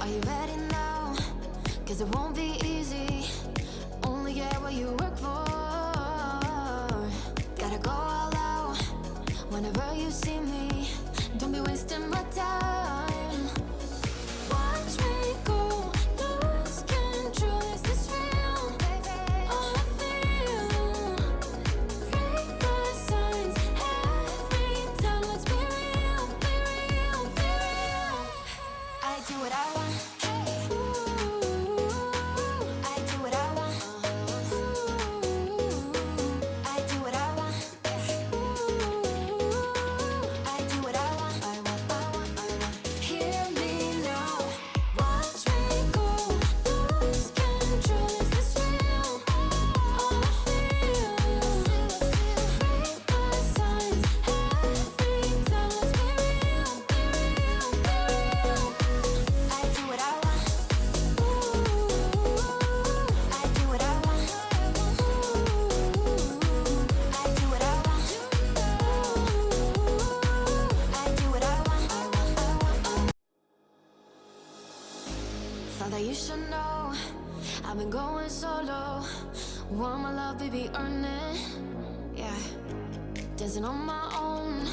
Are you ready now? 'Cause it won't be easy. Only get what you work for. Gotta go all out whenever you see me. Don't be wasting my time. Watch me go, lose control. Is this real? All I feel. Break the signs every time. Let's be real, be real, be real. I do what I want. I do what I want. I do what I want. I do what I want. I want, I want, I want. Hear me now. Watch me go, lose control. Is this real? All I feel. Break the signs every time. Let's be real, be real, be real. I do what I want. I do what I want. I do what I want. I do what I want. Thought that you should know I've been going solo. Want my love, baby, earn it. Yeah, dancing on my own.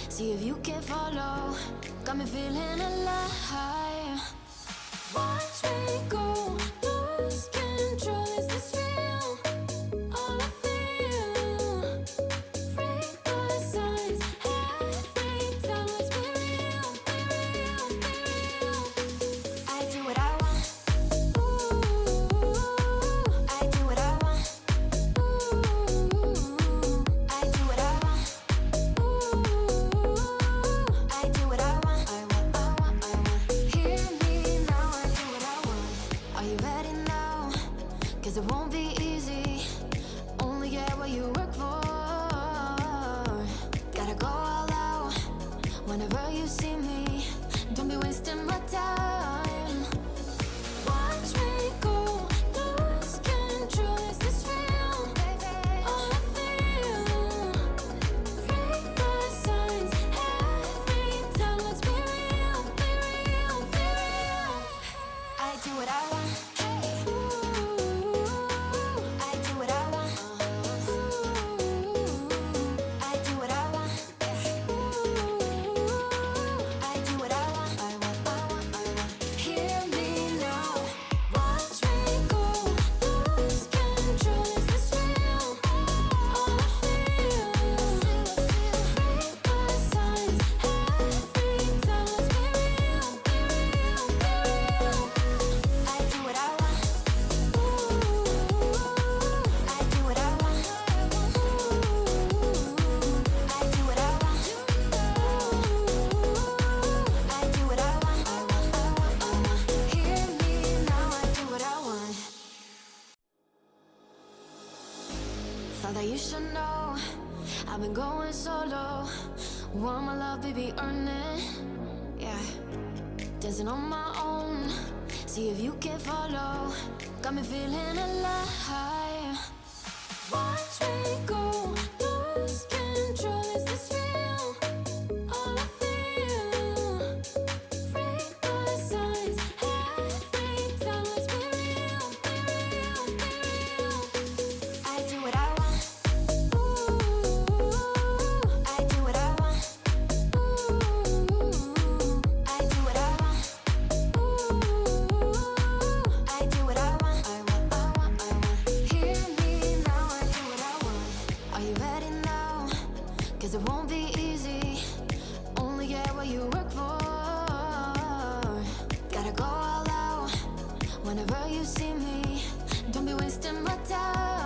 See if you can follow. Got me feeling alive. Watch me go, lose control. Is this real? All I feel. Break the signs every time. Let's be real, be real, be real. I do what I want. I do what I want. I do what I want. I do what I want. I want, I want, I want. Hear me now. I do what I want. what I want. Ooh, I do what I want. Ooh, I do what I want. Ooh, I do what I want. I want. Hear me now. Watch me go. Lose control. Is this real? All I feel. Break my signs. Every time, let's be real. I do what I want. Ooh, I do what I want. Ooh, I do what I want. Ooh, I do what I want. Hear me now. I do what I want. Thought that you should know I've been going solo. Want my love, baby, earn it. Yeah, dancing on my own. See if you can follow. Got me feeling alive. Watch me go. Lose control. Is this real? All I feel. Break my signs. Every time, let's be real. I do what I want. Ooh, I do what I want. Ooh, I do what I want. Ooh, I do what I want. I want. Hear me now. I do what I want. Are you ready now? 'Cause it won't be easy. Only get what you work for. Gotta go all out whenever you see me. Don't be wasting my time.